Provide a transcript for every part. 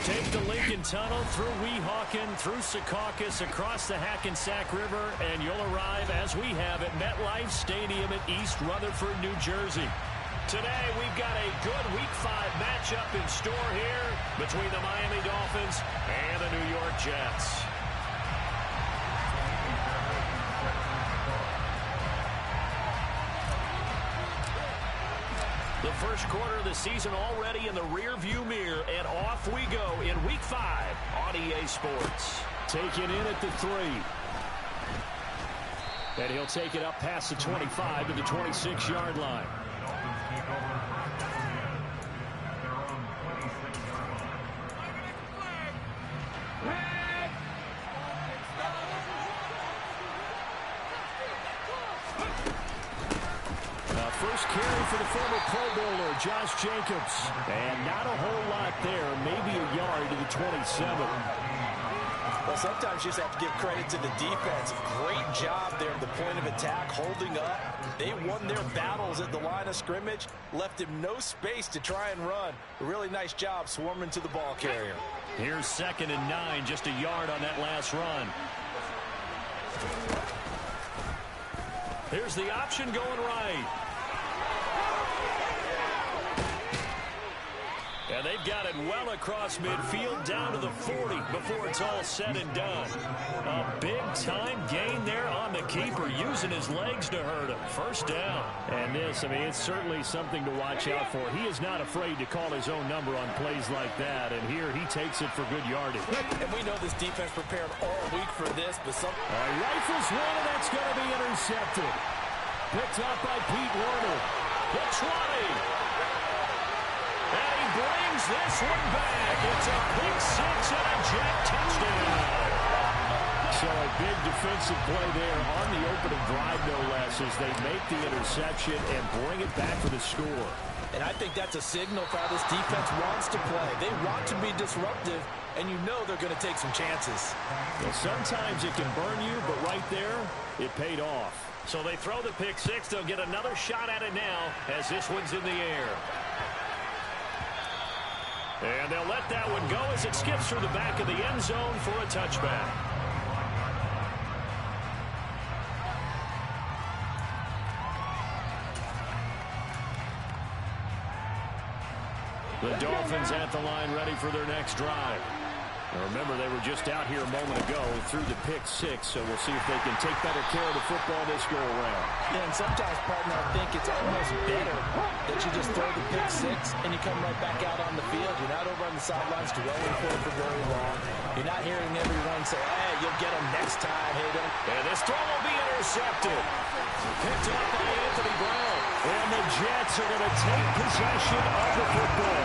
Take the Lincoln Tunnel through Weehawken, through Secaucus, across the Hackensack River, and you'll arrive, as we have, at MetLife Stadium at East Rutherford, New Jersey. Today, we've got a good Week 5 matchup in store here between the Miami Dolphins and the New York Jets. The first quarter of the season already in the rear-view mirror, and off we go in Week 5 on EA Sports. Taken in at the 3. And he'll take it up past the 25 to the 26-yard line. First carry for the former Pro Bowler, Josh Jacobs. And not a whole lot there, maybe a yard to the 27. Well, sometimes you just have to give credit to the defense. Great job there at the point of attack, holding up. They won their battles at the line of scrimmage, left him no space to try and run. A really nice job swarming to the ball carrier. Here's 2nd and 9, just a yard on that last run. Here's the option going right. And they've got it well across midfield down to the 40 before it's all said and done. A big-time gain there on the keeper, using his legs to hurt him. First down. And this, I mean, it's certainly something to watch out for. He is not afraid to call his own number on plays like that. And here he takes it for good yardage. And we know this defense prepared all week for this, but some... Rifles one, and that's going to be intercepted. Picked up by Pete Werner. The 20. And he brings this one back. It's a pick 6 and a Jet touchdown. So a big defensive play there on the opening drive, no less, as they make the interception and bring it back for the score. And I think that's a signal for how this defense wants to play. They want to be disruptive, and you know they're going to take some chances. Well, sometimes it can burn you, but right there, it paid off. So they throw the pick 6. They'll get another shot at it now as this one's in the air. And they'll let that one go as it skips through the back of the end zone for a touchback. The Dolphins at the line, ready for their next drive. Now remember, they were just out here a moment ago through the pick 6, so we'll see if they can take better care of the football this go-around. Yeah, and sometimes, partner, I think it's almost better that you just throw the pick 6 and you come right back out on the field. You're not over on the sidelines dwelling for it for very long. You're not hearing everyone say, hey, you'll get them next time. Hey, don't. And this throw will be intercepted. Picked up by Anthony Brown. And the Jets are going to take possession of the football.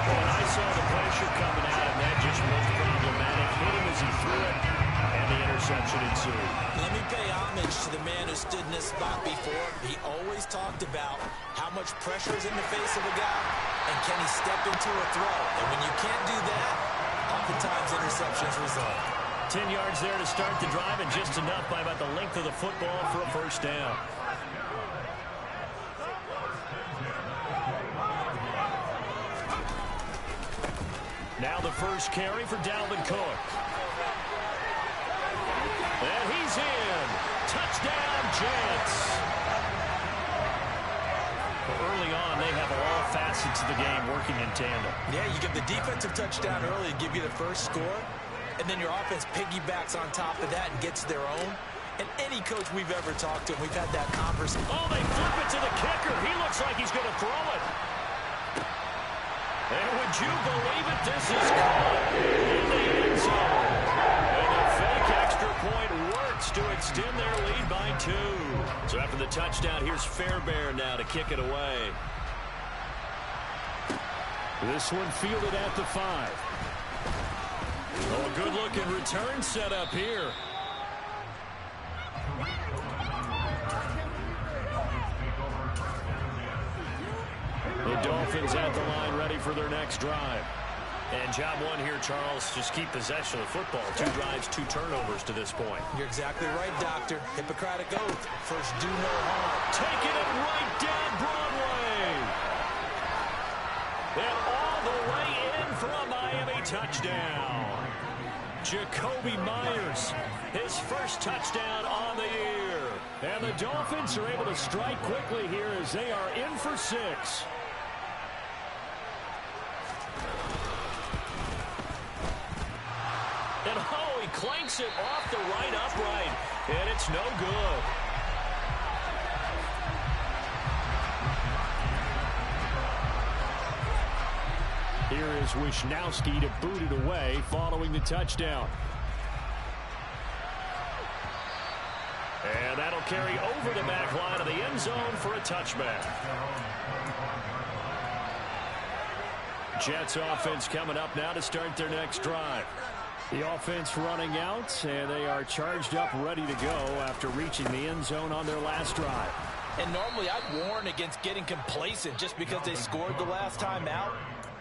And I saw the pressure coming out, and that just looked problematic. Hit him as he threw it, and the interception ensued. Let me pay homage to the man who stood in this spot before. He always talked about how much pressure is in the face of a guy, and can he step into a throw. And when you can't do that, oftentimes interceptions result. 10 yards there to start the drive, and just enough by about the length of the football for a first down. Now the first carry for Dalvin Cook. And he's in. Touchdown, Jets. Early on, they have all facets of the game working in tandem. Yeah, you get the defensive touchdown early to give you the first score, and then your offense piggybacks on top of that and gets their own. And any coach we've ever talked to, we've had that conversation. Oh, they flip it to the kicker. He looks like he's going to throw it. And would you believe it? This is caught in the end zone. And the fake extra point works to extend their lead by 2. So after the touchdown, here's Fairbairn now to kick it away. This one fielded at the 5. Oh, a good-looking return set up here. The Dolphins at the line, ready for their next drive. And job one here, Charles, just keep possession of the football. 2 drives, 2 turnovers to this point. You're exactly right, Doctor. Hippocratic oath. First, do no harm. Taking it right down Broadway. And all the way in for a Miami touchdown. Jacoby Myers, his first touchdown on the year. And the Dolphins are able to strike quickly here as they are in for 6. And oh, he clanks it off the right upright. And it's no good. Here is Wisnowski to boot it away following the touchdown. And that'll carry over the back line of the end zone for a touchback. Jets offense coming up now to start their next drive. The offense running out, and they are charged up, ready to go after reaching the end zone on their last drive. And normally I'd warn against getting complacent just because they scored the last time out.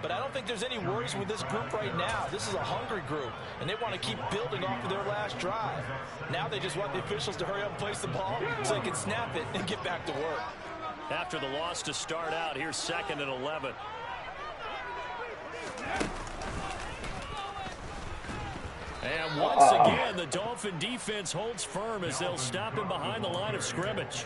But I don't think there's any worries with this group right now. This is a hungry group, and they want to keep building off of their last drive. Now they just want the officials to hurry up and place the ball so they can snap it and get back to work. After the loss to start out, here's 2nd and 11. And once again, the Dolphin defense holds firm as they'll stop him behind the line of scrimmage.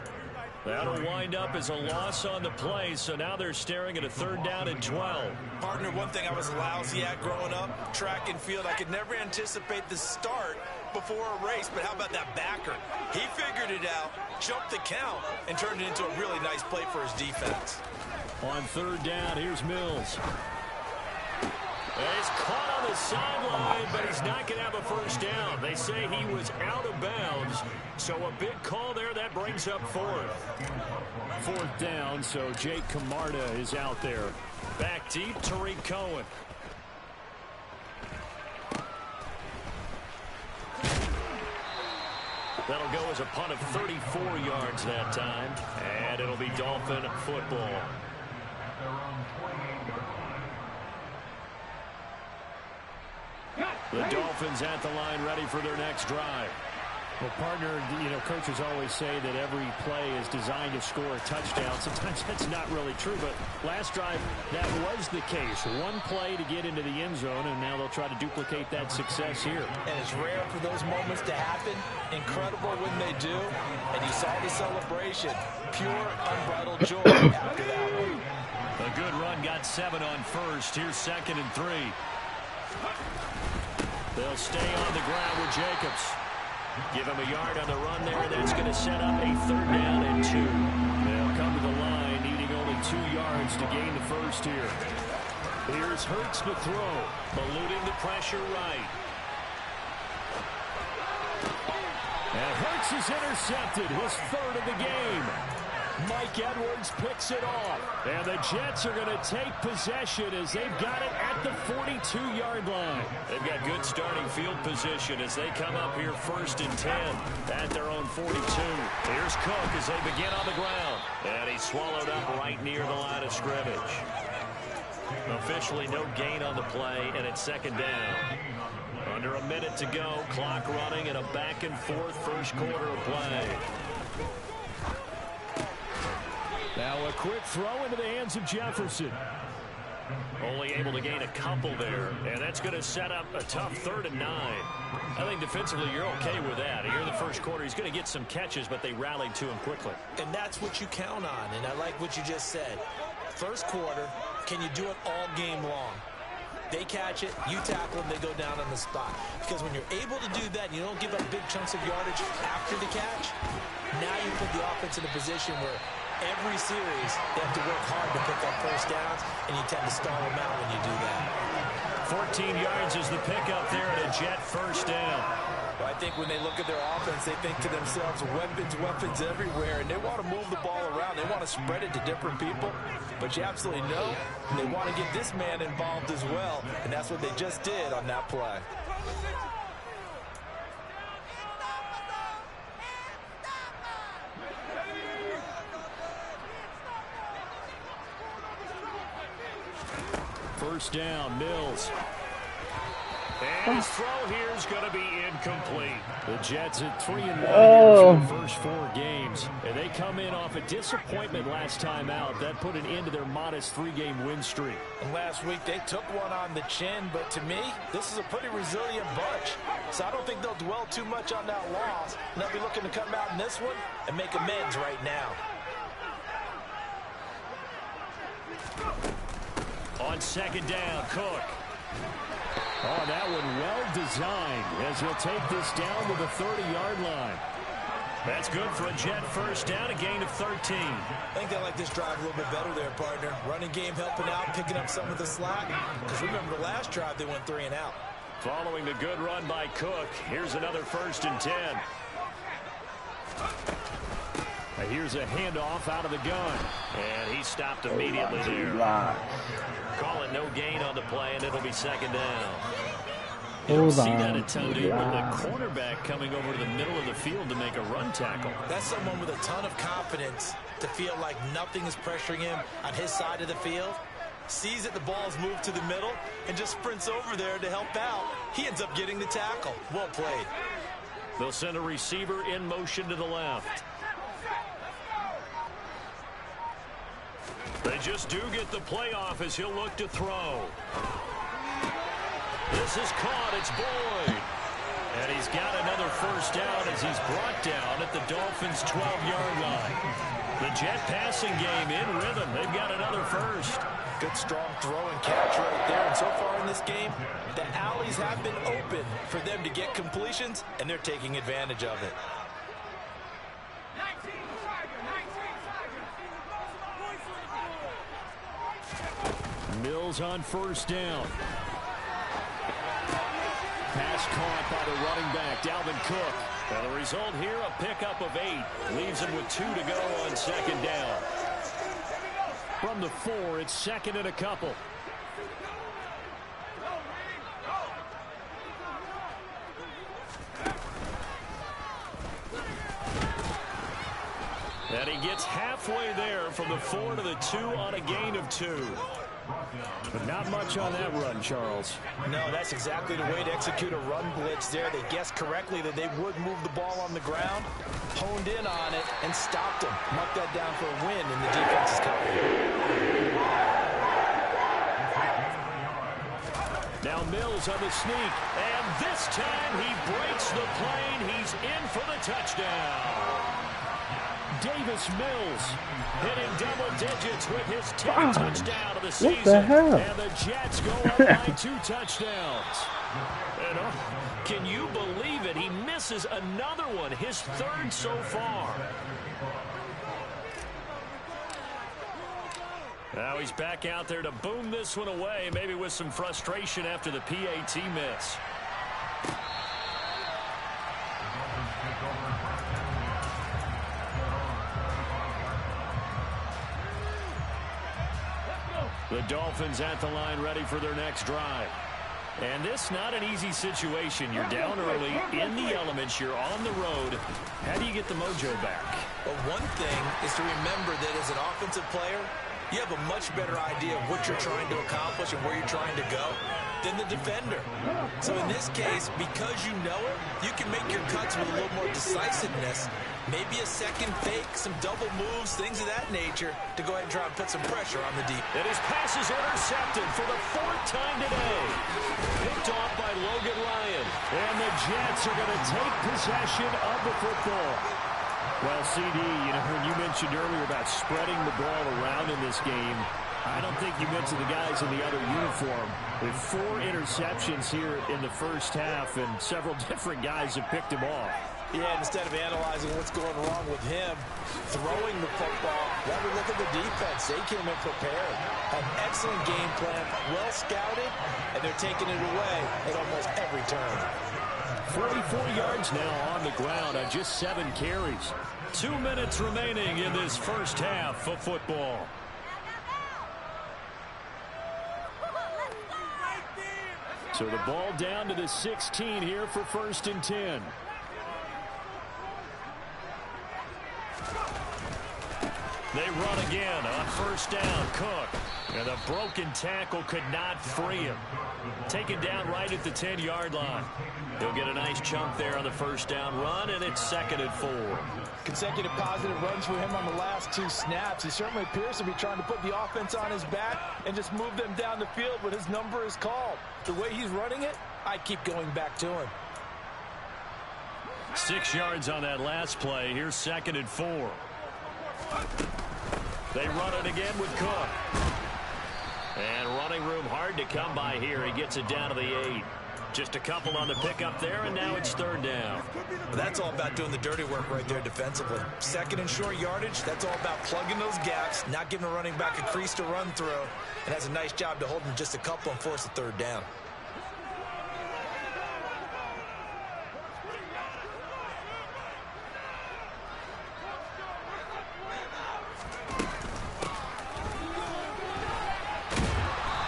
That'll wind up as a loss on the play, so now they're staring at a 3rd down and 12. Partner, one thing I was lousy at growing up, track and field, I could never anticipate the start before a race, but how about that backer? He figured it out, jumped the count, and turned it into a really nice play for his defense. On 3rd down, here's Mills. He's caught on the sideline, but he's not going to have a first down. They say he was out of bounds, so a big call there. That brings up 4th. 4th down, so Jake Camarda is out there. Back deep, Tariq Cohen. That'll go as a punt of 34 yards that time, and it'll be Dolphin football. The Dolphins at the line ready for their next drive. Well, partner, coaches always say that every play is designed to score a touchdown. Sometimes that's not really true, but last drive, that was the case. One play to get into the end zone, and now they'll try to duplicate that success here. And it's rare for those moments to happen. Incredible when they do. And you saw the celebration. Pure, unbridled joy after that one. A good run, got 7 on first. Here's 2nd and 3. They'll stay on the ground with Jacobs. Give him a yard on the run there, and that's going to set up a 3rd down and 2. They'll come to the line, needing only 2 yards to gain the first here. Here's Hurts to throw, eluding the pressure right. And Hurts is intercepted, his 3rd of the game. Mike Edwards picks it off. And the Jets are going to take possession as they've got it at the 42-yard line. They've got good starting field position as they come up here 1st and 10 at their own 42. Here's Cook as they begin on the ground. And he's swallowed up right near the line of scrimmage. Officially no gain on the play, and it's 2nd down. Under a minute to go, clock running, and a back-and-forth first quarter of play. Now a quick throw into the hands of Jefferson. Only able to gain a couple there, and that's going to set up a tough 3rd and 9. I think defensively you're okay with that. Here in the first quarter, he's going to get some catches, but they rallied to him quickly. And that's what you count on, and I like what you just said. First quarter, can you do it all game long? They catch it, you tackle them, they go down on the spot. Because when you're able to do that and you don't give up big chunks of yardage after the catch, now you put the offense in a position where every series they have to work hard to pick up first downs, and you tend to stall them out when you do that. 14 yards is the pickup there at a Jet first down. Well, I think when they look at their offense, they think to themselves, weapons everywhere, and they want to move the ball around. They want to spread it to different people, but you absolutely know they want to get this man involved as well, and that's what they just did on that play. First down, Mills. And his throw here is going to be incomplete. The Jets at 3-1 in the first 4 games. And they come in off a disappointment last time out. That put an end to their modest 3-game win streak. And last week they took one on the chin, but to me, this is a pretty resilient bunch. So I don't think they'll dwell too much on that loss. And they'll be looking to come out in this one and make amends right now. On second down, Cook. Oh, that one well designed as he'll take this down to the 30-yard line. That's good for a Jet first down, a gain of 13. I think they like this drive a little bit better there, partner. Running game helping out, picking up some of the slack. Because remember the last drive, they went 3 and out. Following the good run by Cook, here's another 1st and 10. Here's a handoff out of the gun. And he stopped immediately there. Call it no gain on the play, and it'll be 2nd down. You don't see that a ton, do you? With the cornerback coming over to the middle of the field to make a run tackle. That's someone with a ton of confidence to feel like nothing is pressuring him on his side of the field. Sees that the ball's moved to the middle and just sprints over there to help out. He ends up getting the tackle. Well played. They'll send a receiver in motion to the left. They just do get the play off as he'll look to throw. This is caught. It's Boyd. And he's got another 1st down as he's brought down at the Dolphins' 12-yard line. The Jet passing game in rhythm. They've got another 1st. Good strong throw and catch right there. And so far in this game, the alleys have been open for them to get completions, and they're taking advantage of it. Mills on 1st down. Pass caught by the running back, Dalvin Cook. And the result here, a pickup of 8. Leaves him with 2 to go on 2nd down. From the 4, it's 2nd and a couple. And he gets halfway there from the 4 to the 2 on a gain of 2. But not much on that run, Charles. No, that's exactly the way to execute a run blitz there. They guessed correctly that they would move the ball on the ground, honed in on it, and stopped him. Mark that down for a win in the defense's cover. Now Mills on the sneak, and this time he breaks the plane. He's in for the touchdown. Davis Mills hitting double digits with his 10th touchdown of the season. What the hell? And the Jets go up by 2 touchdowns. And, can you believe it? He misses another one, his 3rd so far. Now he's back out there to boom this one away, maybe with some frustration after the PAT miss. The Dolphins at the line ready for their next drive. And this not an easy situation. You're down early, in the elements, you're on the road. How do you get the mojo back? Well, one thing is to remember that as an offensive player, you have a much better idea of what you're trying to accomplish and where you're trying to go than the defender. So in this case, because you know it, you can make your cuts with a little more decisiveness. Maybe a second fake, some double moves, things of that nature to go ahead and try and put some pressure on the deep. And his pass is intercepted for the 4th time today. Picked off by Logan Ryan. And the Jets are going to take possession of the football. Well, CD, you know, when you mentioned earlier about spreading the ball around in this game, I don't think you mentioned the guys in the other uniform. With 4 interceptions here in the first half, and several different guys have picked him off. Yeah, instead of analyzing what's going wrong with him, throwing the football, let me look at the defense. They came in prepared. An excellent game plan, well scouted, and they're taking it away at almost every turn. 44 yards now on the ground on just 7 carries. 2 minutes remaining in this first half of football. So the ball down to the 16 here for 1st and 10. They run again on 1st down. Cook. And the broken tackle could not free him. Taken down right at the 10-yard line. He'll get a nice chunk there on the first down run, and it's 2nd and 4. Consecutive positive runs for him on the last 2 snaps. He certainly appears to be trying to put the offense on his back and just move them down the field when his number is called. The way he's running it, I keep going back to him. 6 yards on that last play. Here's 2nd and 4. They run it again with Cook. And running room hard to come by here. He gets it down to the 8. Just a couple on the pickup there, and now it's 3rd down. That's all about doing the dirty work right there defensively. 2nd and short yardage, that's all about plugging those gaps, not giving a running back a crease to run through, and has a nice job to hold him just a couple and force a 3rd down.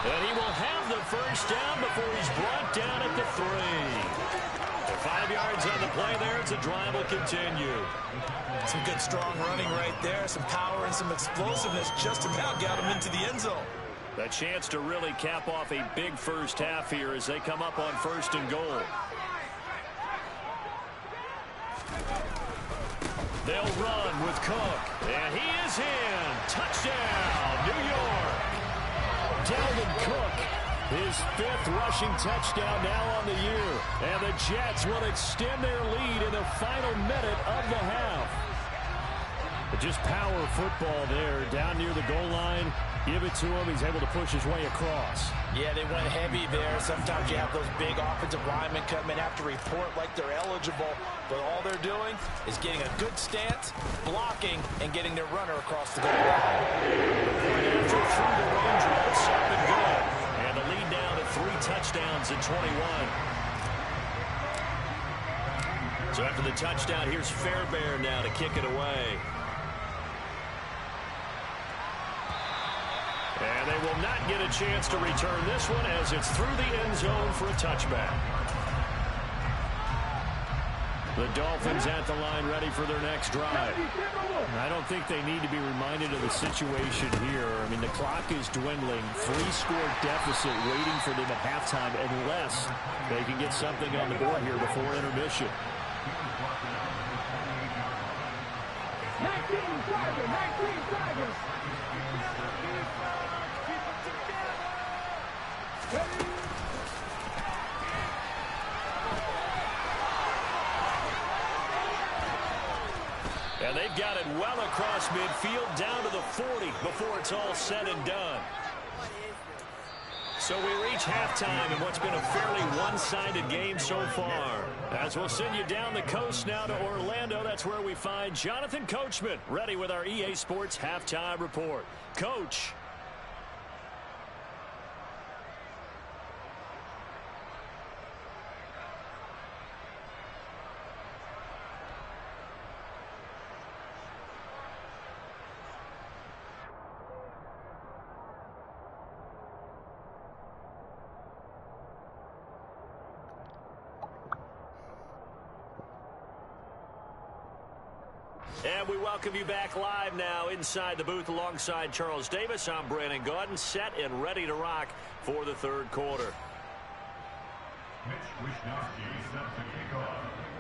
And he will have the first down before he's brought down at the 3. 5 yards on the play there. It's a drive will continue. Some good strong running right there. Some power and some explosiveness just about got him into the end zone. A chance to really cap off a big first half here as they come up on 1st and goal. They'll run with Cook. And he is in. Touchdown, New York. Dalvin Cook, his 5th rushing touchdown now on the year. And the Jets will extend their lead in the final minute of the half. But just power football there down near the goal line. Give it to him. He's able to push his way across. Yeah, they went heavy there. Sometimes you have those big offensive linemen come in, have to report like they're eligible. But all they're doing is getting a good stance, blocking, and getting their runner across the goal line. After through the raindrops, up and good. And the lead down to 3 touchdowns at 21. So after the touchdown, here's Fairbairn now to kick it away. And they will not get a chance to return this one as it's through the end zone for a touchback. The Dolphins at the line ready for their next drive. I don't think they need to be reminded of the situation here. I mean, the clock is dwindling. 3-score deficit waiting for them at halftime unless they can get something on the board here before intermission. 19 Tigers. And they've got it well across midfield down to the 40 before it's all said and done. So we reach halftime in what's been a fairly one-sided game so far. As we'll send you down the coast now to Orlando, that's where we find Jonathan Coachman ready with our EA Sports Halftime Report. Coach. And we welcome you back live now inside the booth alongside Charles Davis. I'm Brandon Gaudin, set and ready to rock for the 3rd quarter.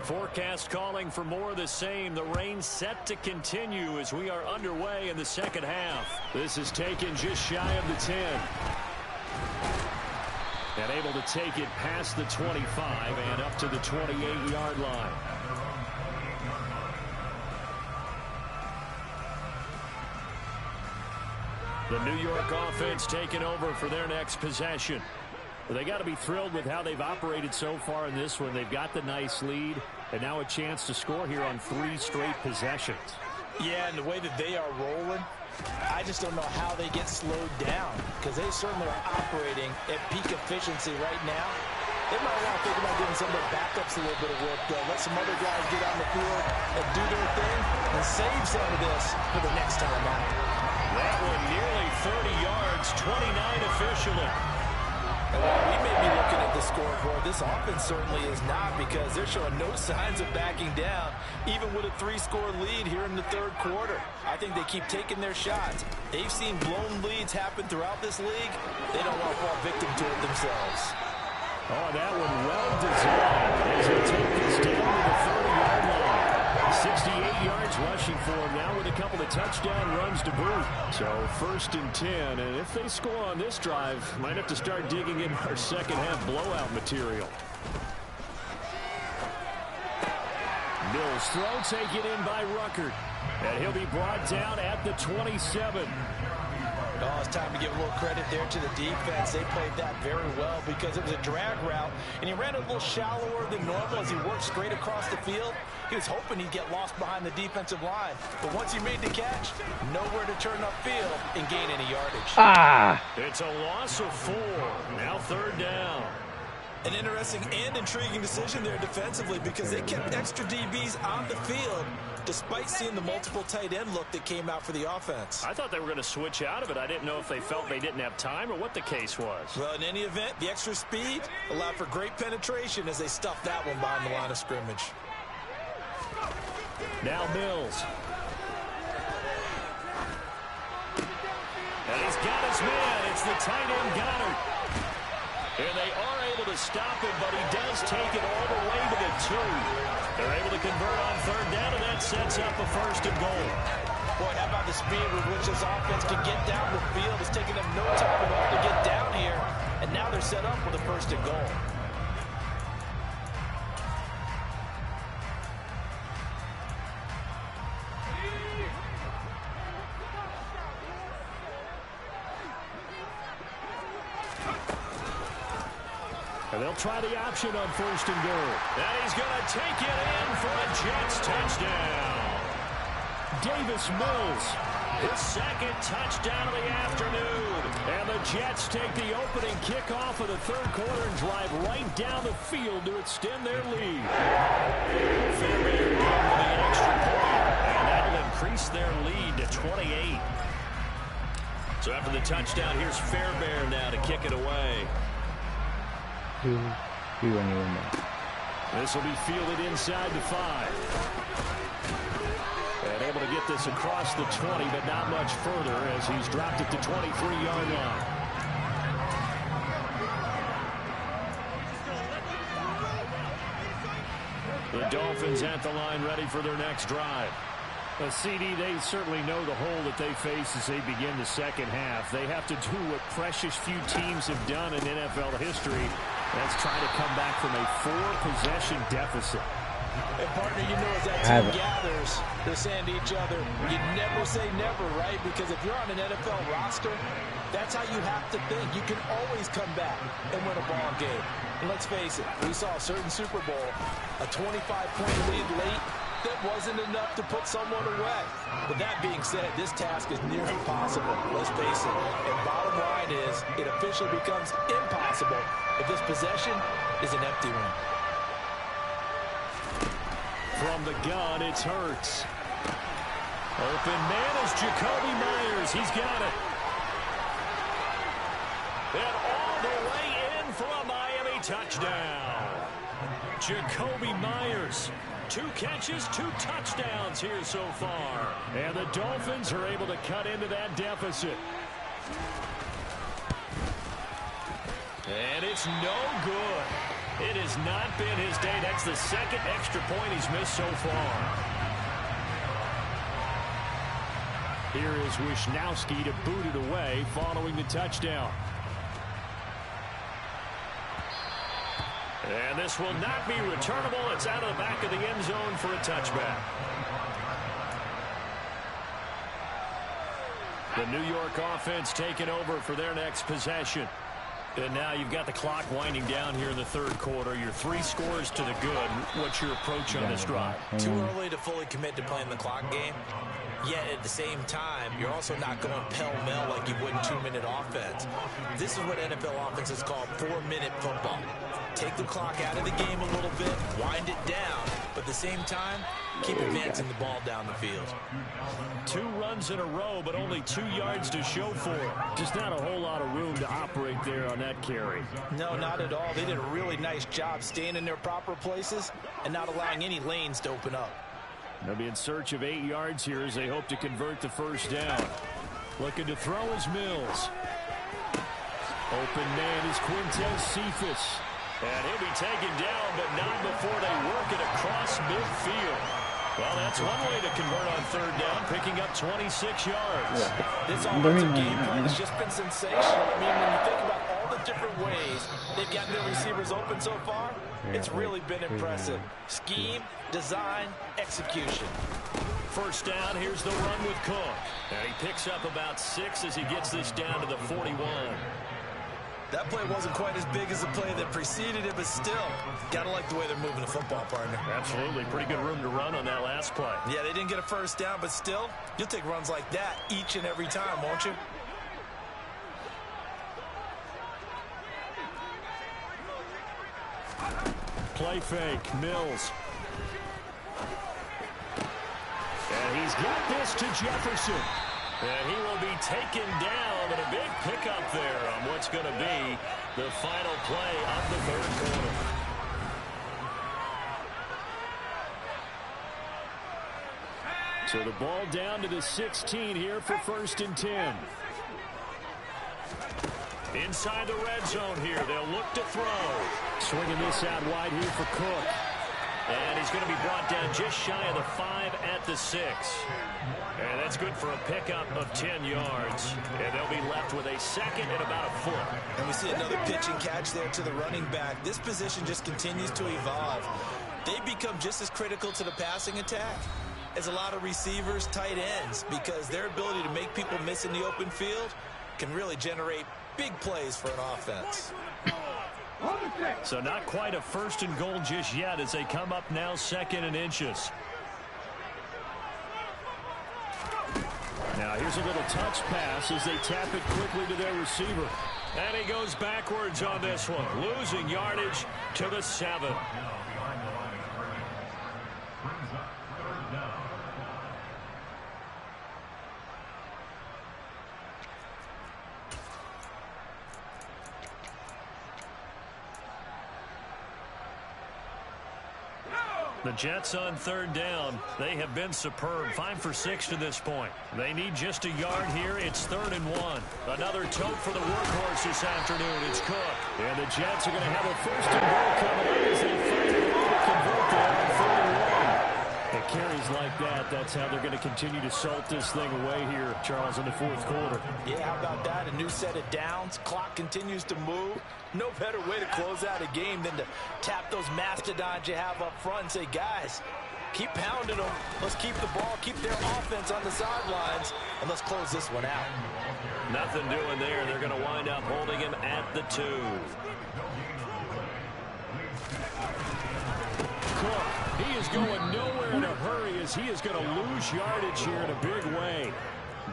Forecast calling for more of the same. The rain set to continue as we are underway in the 2nd half. This is taken just shy of the 10. And able to take it past the 25 and up to the 28-yard line. The New York offense taking over for their next possession. Well, they got to be thrilled with how they've operated so far in this one. They've got the nice lead, and now a chance to score here on 3 straight possessions. Yeah, and the way that they are rolling, I just don't know how they get slowed down because they certainly are operating at peak efficiency right now. They might want to think about giving some of their backups a little bit of work, though. Let some other guys get on the field and do their thing and save some of this for the next time out. That one nearly 30 yards, 29 officially. And while we may be looking at the score Boy, this offense certainly is not, because they're showing no signs of backing down, even with a 3-score lead here in the third quarter. I think they keep taking their shots. They've seen blown leads happen throughout this league. They don't want to fall victim to it themselves. Oh, that one well designed as they take this down to the 30-yard line. 68 yards rushing for him now with a couple of touchdown runs to boot. So 1st and 10, and if they score on this drive, might have to start digging in our second half blowout material. Mills throw taken in by Ruckert, and he'll be brought down at the 27. Oh, it's time to give a little credit there to the defense. They played that very well because it was a drag route, and he ran a little shallower than normal as he worked straight across the field. He was hoping he'd get lost behind the defensive line, but once he made the catch, nowhere to turn upfield and gain any yardage. It's a loss of 4. Now 3rd down. An interesting and intriguing decision there defensively, because they kept extra DBs on the field despite seeing the multiple tight end look that came out for the offense. I thought they were going to switch out of it. I didn't know if they felt they didn't have time or what the case was. Well, in any event, the extra speed allowed for great penetration as they stuffed that one behind the line of scrimmage. Now Mills. And he's got his man. It's the tight end Goddard. And they are able to stop him, but he does take it all the way to the 2. They're able to convert on 3rd down, and that sets up a 1st and goal. Boy, how about the speed with which this offense can get down the field? It's taking them no time at all to get down here, and now they're set up with a 1st and goal. And they'll try the option on 1st and goal. And he's going to take it in for a Jets touchdown. Davis Mills, his 2nd touchdown of the afternoon. And the Jets take the opening kickoff of the 3rd quarter and drive right down the field to extend their lead. Fairbairn with the extra point, and that'll increase their lead to 28. So after the touchdown, here's Fairbairn now to kick it away. This will be fielded inside the 5. And able to get this across the 20, but not much further as he's dropped it to 23-yard line. The Dolphins at the line ready for their next drive. CD, they certainly know the hole that they face as they begin the second half. They have to do what precious few teams have done in NFL history. That's try to come back from a 4-possession deficit. And partner, you know, as that team gathers, they're saying to each other, you never say never, right? Because if you're on an NFL roster, that's how you have to think. You can always come back and win a ball game. And let's face it, we saw a certain Super Bowl, a 25-point lead late, that wasn't enough to put someone away. But that being said, this task is near impossible, let's face it. And bottom line is, it officially becomes impossible if this possession is an empty one. From the gun, it's Hurts. Open man is Jacoby Myers. He's got it. And all the way in for a Miami touchdown. Jacoby Myers. 2 catches, 2 touchdowns here so far. And the Dolphins are able to cut into that deficit. And it's no good. It has not been his day. That's the 2nd extra point he's missed so far. Here is Wisnowski to boot it away following the touchdown. And this will not be returnable. It's out of the back of the end zone for a touchback. The New York offense taking over for their next possession. And now you've got the clock winding down here in the 3rd quarter. Your 3 scores to the good. What's your approach on this drive? Too early to fully commit to playing the clock game. Yet at the same time, you're also not going pell-mell like you would in 2-minute offense. This is what NFL offenses call 4-minute football. Take the clock out of the game a little bit, wind it down, but at the same time, keep advancing the ball down the field. 2 runs in a row, but only 2 yards to show for it. Just not a whole lot of room to operate there on that carry. No, not at all. They did a really nice job staying in their proper places and not allowing any lanes to open up. They'll be in search of 8 yards here as they hope to convert the first down. Looking to throw is Mills. Open man is Quintez Cephas. And he'll be taken down, but not before they work it across midfield. Well, that's one way to convert on third down, picking up 26 yards. This offensive game plan has just been sensational. I mean, when you think about all the different ways they've gotten their receivers open so far, it's really been impressive. Scheme, design, execution. First down, here's the run with Cook. And he picks up about 6 as he gets this down to the 41. That play wasn't quite as big as the play that preceded it, but still, got to like the way they're moving the football, partner. Absolutely. Pretty good room to run on that last play. Yeah, they didn't get a first down, but still, you'll take runs like that each and every time, won't you? Play fake, Mills. And he's got this to Jefferson. And he will be taken down, but a big pickup there on what's going to be the final play of the third quarter. So the ball down to the 16 here for 1st and 10. Inside the red zone here, they'll look to throw. Swinging this out wide here for Cook. And he's going to be brought down just shy of the 5 at the 6. And that's good for a pickup of 10 yards. And they'll be left with a second and about a foot. And we see another pitch and catch there to the running back. This position just continues to evolve. They become just as critical to the passing attack as a lot of receivers, tight ends, because their ability to make people miss in the open field can really generate big plays for an offense. So not quite a 1st and goal just yet as they come up now 2nd and inches. Now here's a little touch pass as they tap it quickly to their receiver. And he goes backwards on this one, losing yardage to the 7. The Jets on 3rd down. They have been superb. 5 for 6 to this point. They need just a yard here. It's 3rd and 1. Another tote for the workhorse this afternoon. It's Cook. And the Jets are going to have a 1st and goal coming up as they find a way to convert there on 3rd and 1. It carries like that. That's how they're going to continue to salt this thing away here, Charles, in the 4th quarter. Yeah, how about that? A new set of downs. Clock continues to move. No better way to close out a game than to tap those mastodons you have up front and say, guys, keep pounding them. Let's keep the ball, keep their offense on the sidelines, and let's close this one out. Nothing doing there. They're going to wind up holding him at the 2. Cook, he is going nowhere in a hurry as he is going to lose yardage here in a big way.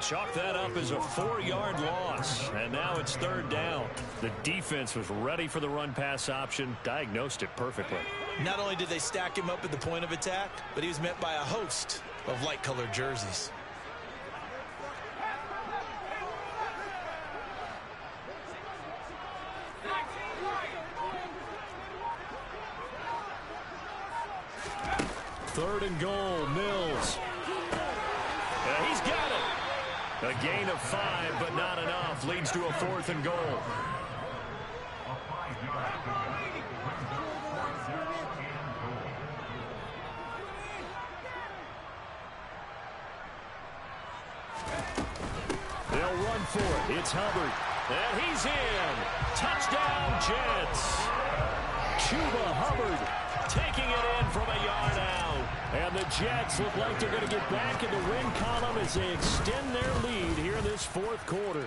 Chalk that up as a 4-yard loss. And now it's 3rd down. The defense was ready for the run-pass option, diagnosed it perfectly. Not only did they stack him up at the point of attack, but he was met by a host of light-colored jerseys. Third and goal, Mills. And he's got it. A gain of 5, but not enough. Leads to a 4th and goal. They'll run for it. It's Hubbard. And he's in. Touchdown, Jets. Chuba Hubbard taking it in from a yard out. And the Jets look like they're going to get back in the win column as they extend their lead here in this 4th quarter.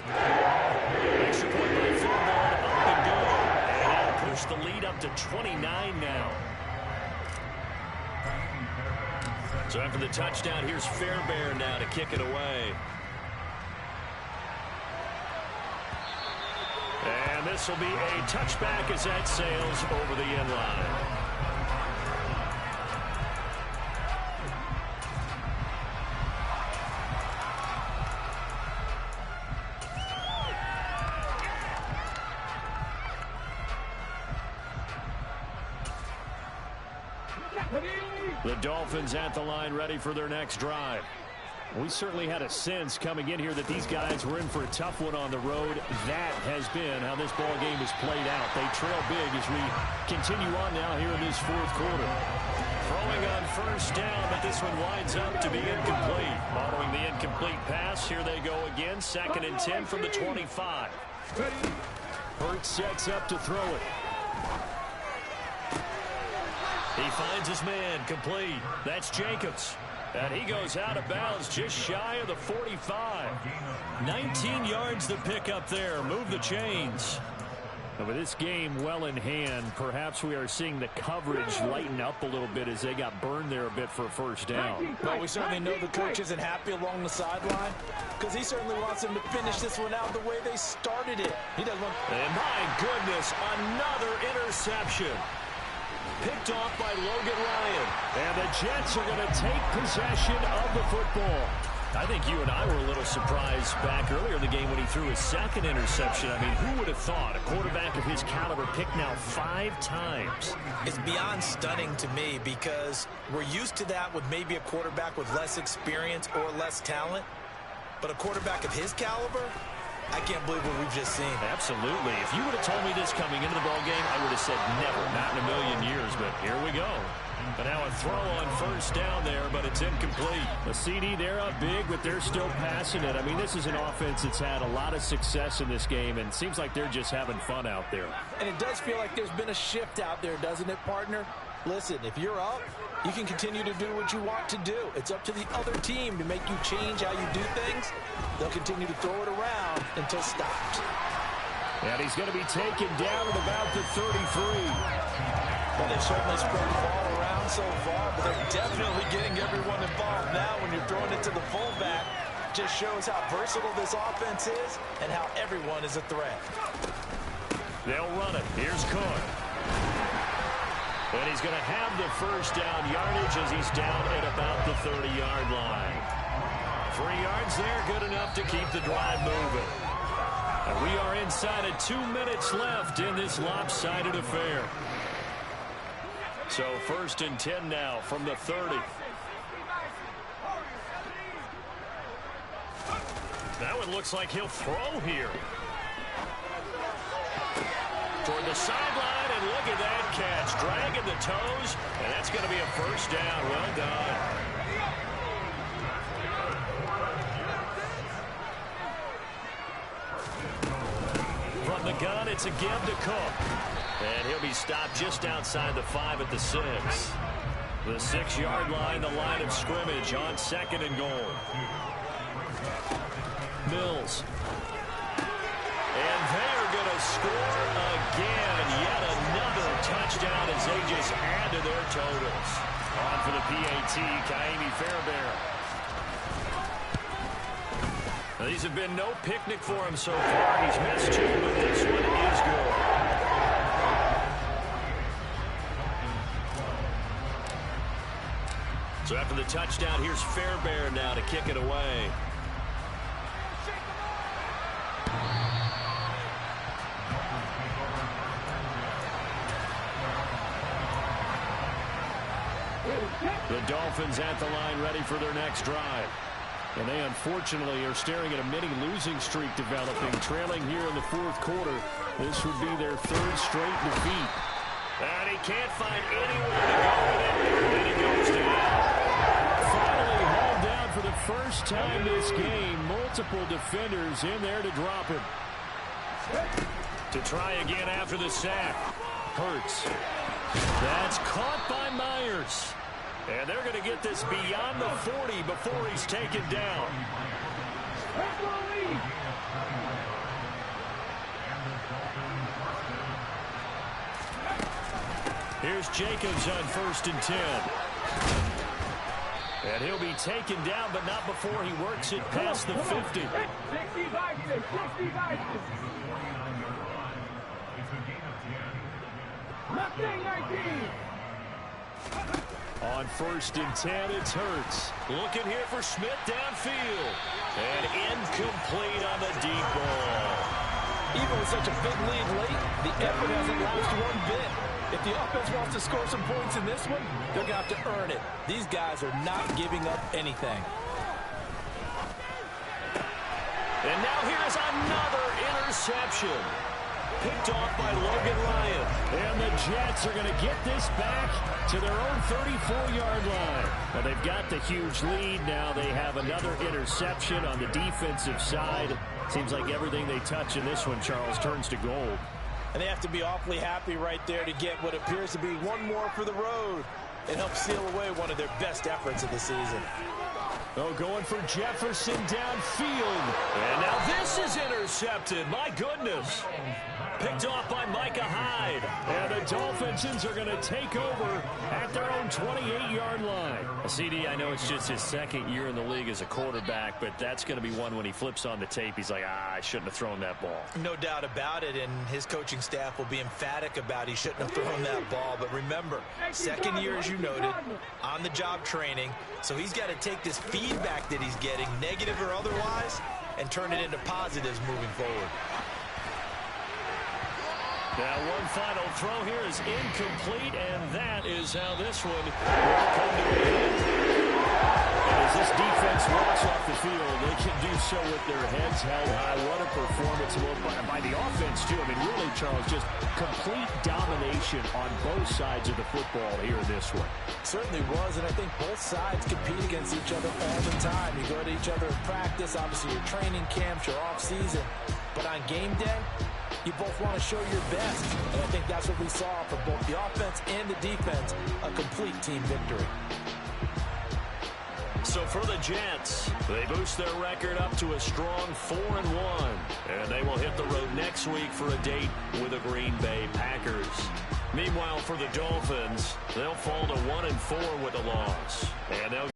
Extra point by Ford, up and go. And that'll push the lead up to 29 now. So after the touchdown, here's Fairbairn now to kick it away. And this will be a touchback as that sails over the end line. The Dolphins at the line ready for their next drive. We certainly had a sense coming in here that these guys were in for a tough one on the road. That has been how this ball game has played out. They trail big as we continue on now here in this fourth quarter. Throwing on first down, but this one winds up to be incomplete. Following the incomplete pass, here they go again. 2nd and 10 from the 25. Hurts sets up to throw it. He finds his man, complete. That's Jacobs. And he goes out of bounds just shy of the 45. 19 yards to pick up there. Move the chains. And with this game well in hand, perhaps we are seeing the coverage lighten up a little bit as they got burned there a bit for a first down. Well, we certainly know the coach isn't happy along the sideline because he certainly wants them to finish this one out the way they started it. He doesn't want... And my goodness, another interception. Picked off by Logan Ryan. And the Jets are going to take possession of the football. I think you and I were a little surprised back earlier in the game when he threw his 2nd interception. I mean, who would have thought a quarterback of his caliber picked now 5 times? It's beyond stunning to me because we're used to that with maybe a quarterback with less experience or less talent. But a quarterback of his caliber, I can't believe what we've just seen. Absolutely. If you would have told me this coming into the ballgame, I would have said never, not in a million years. But here we go. But now a throw on first down there, but it's incomplete. The CD, they're up big, but they're still passing it. I mean, this is an offense that's had a lot of success in this game, and it seems like they're just having fun out there. And it does feel like there's been a shift out there, doesn't it, partner? Listen, if you're up, you can continue to do what you want to do. It's up to the other team to make you change how you do things. They'll continue to throw it around until stopped. And he's going to be taken down at about the 33. Well, they've certainly spread the ball around so far, but they're definitely getting everyone involved now when you're throwing it to the fullback. Just shows how versatile this offense is and how everyone is a threat. They'll run it. Here's Cook. And he's going to have the first down yardage as he's down at about the 30-yard line. 3 yards there, good enough to keep the drive moving. And we are inside of 2 minutes left in this lopsided affair. So 1st and 10 now from the 30. That one looks like he'll throw here. Toward the sideline, and look at that catch. Dragging the toes, and that's going to be a first down. Well done. From the gun, it's a give to Cook. And he'll be stopped just outside the 5 at the 6. The 6-yard line, the line of scrimmage on 2nd and goal. Mills. And they're going to score again. Yet another touchdown as they just add to their totals. On for the PAT, Kaimi Fairbairn. Now, these have been no picnic for him so far. He's missed 2, but this one is good. So after the touchdown, here's Fairbairn now to kick it away. The Dolphins at the line ready for their next drive. And they unfortunately are staring at a mini losing streak developing, trailing here in the 4th quarter. This would be their 3rd straight defeat. And he can't find anywhere to go with it, and he goes down. Finally hauled down for the first time this game. Multiple defenders in there to drop him. To try again after the sack. Hurts. That's caught by Myers. And they're going to get this beyond the 40 before he's taken down. Here's Jacobs on 1st and 10. And he'll be taken down, but not before he works it past the 50. 65, 65. Left wing 19. On 1st and 10, it's Hurts. Looking here for Smith downfield. And incomplete on the deep ball. Even with such a big lead late, the effort hasn't lasted one bit. If the offense wants to score some points in this one, they're going to have to earn it. These guys are not giving up anything. And now here's another interception. Picked off by Logan Ryan. And the Jets are going to get this back to their own 34-yard line. Well, they've got the huge lead. Now they have another interception on the defensive side. Seems like everything they touch in this one, Charles, turns to gold. And they have to be awfully happy right there to get what appears to be one more for the road. It helps seal away one of their best efforts of the season. Oh, going for Jefferson downfield. And now this is intercepted. My goodness. Picked off by Micah Hyde. And the Dolphins are going to take over at their own 28-yard line. CD, I know it's just his second year in the league as a quarterback, but that's going to be one when he flips on the tape. He's like, I shouldn't have thrown that ball. No doubt about it, and his coaching staff will be emphatic about he shouldn't have thrown that ball. But remember, second year, as you noted, on-the-job training. So he's got to take this feedback that he's getting, negative or otherwise, and turn it into positives moving forward. Now one final throw here is incomplete, and that is how this one will come to an end. And as this defense walks off the field, they can do so with their heads held high. What a performance by the offense, too. I mean, really, Charles, just complete domination on both sides of the football here in this one. Certainly was, and I think both sides compete against each other all the time. You go to each other in practice, obviously your training camps, your off-season. But on game day, you both want to show your best. And I think that's what we saw for both the offense and the defense, a complete team victory. So for the Jets, they boost their record up to a strong 4-1. And they will hit the road next week for a date with the Green Bay Packers. Meanwhile, for the Dolphins, they'll fall to 1-4 with a loss. And they'll